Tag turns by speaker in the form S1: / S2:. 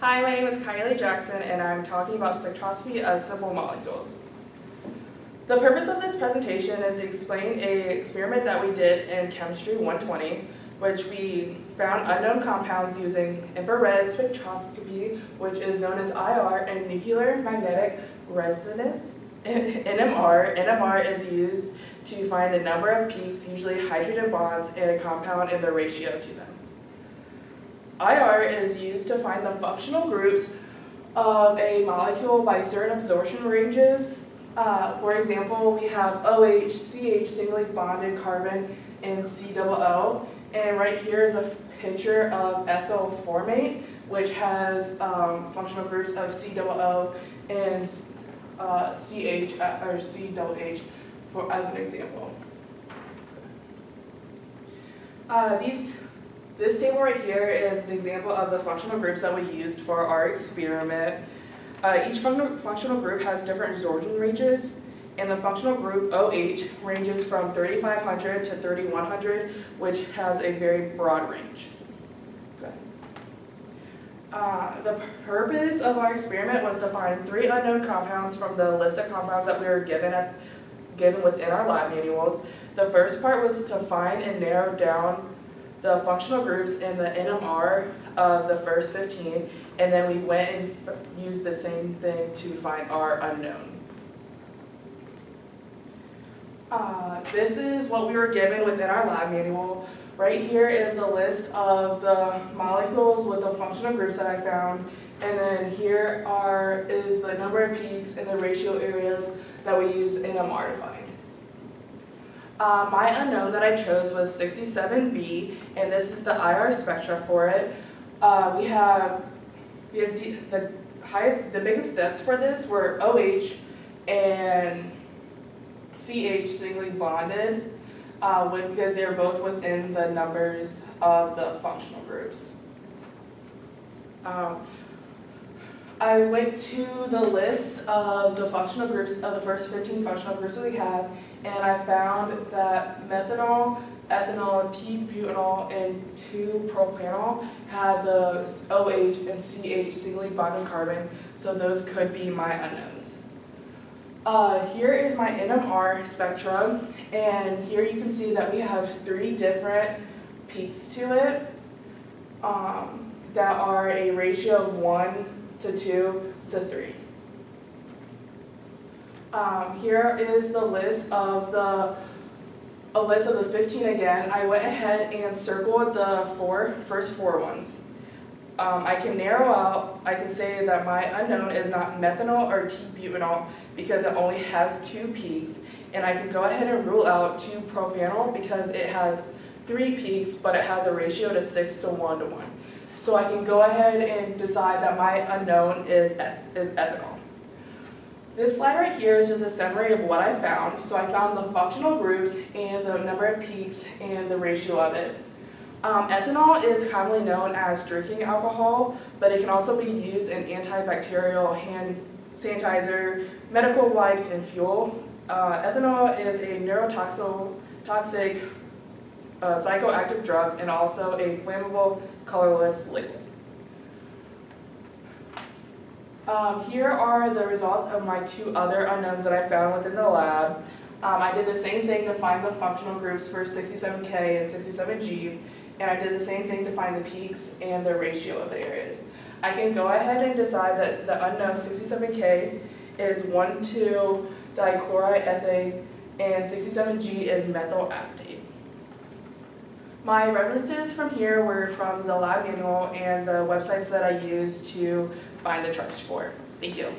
S1: Hi, my name is Kylie Jackson, and I'm talking about spectroscopy of simple molecules. The purpose of this presentation is to explain an experiment that we did in Chemistry 120, which we found unknown compounds using infrared spectroscopy, which is known as IR, and nuclear magnetic resonance, NMR. NMR is used to find the number of peaks, usually hydrogen bonds, in a compound and the ratio to them. IR is used to find the functional groups of a molecule by certain absorption ranges. For example, we have OH, CH, singly bonded carbon, and COO. And right here is a picture of ethyl formate, which has functional groups of COO and CH or COH as an example. This table right here is an example of the functional groups that we used for our experiment. Each functional group has different absorption ranges, and the functional group OH ranges from 3,500 to 3,100, which has a very broad range. The purpose of our experiment was to find 3 unknown compounds from the list of compounds that we were given within our lab manuals. The first part was to find and narrow down the functional groups in the NMR of the first 15, and then we went and used the same thing to find our unknown. This is what we were given within our lab manual. Right here is a list of the molecules with the functional groups that I found, and then here is the number of peaks and the ratio areas that we use NMR to find. My unknown that I chose was 67B, and this is the IR spectra for it. We have the biggest deaths for this were OH and CH singly bonded, because they are both within the numbers of the functional groups. I went to the list of the functional groups, of the first 15 functional groups that we had, and I found that methanol, ethanol, T-butanol, and 2-propanol had the OH and CH singly bonded carbon, so those could be my unknowns. Here is my NMR spectrum, and here you can see that we have 3 different peaks to it that are a ratio of 1 to 2 to 3. Here is the list of the 15 again. I went ahead and circled the first four ones. I can say that my unknown is not methanol or T-butanol because it only has 2 peaks, and I can go ahead and rule out 2-propanol because it has 3 peaks, but it has a ratio to 6 to 1 to 1. So I can go ahead and decide that my unknown is ethanol. This slide right here is just a summary of what I found. So I found the functional groups and the number of peaks and the ratio of it. Ethanol is commonly known as drinking alcohol, but it can also be used in antibacterial hand sanitizer, medical wipes, and fuel. Ethanol is a neurotoxic psychoactive drug and also a flammable, colorless liquid. Here are the results of my 2 other unknowns that I found within the lab. I did the same thing to find the functional groups for 67K and 67G, and I did the same thing to find the peaks and the ratio of the areas. I can go ahead and decide that the unknown 67K is 1,2-dichloroethane and 67G is methyl acetate. My references from here were from the lab manual and the websites that I used to find the charge for. Thank you.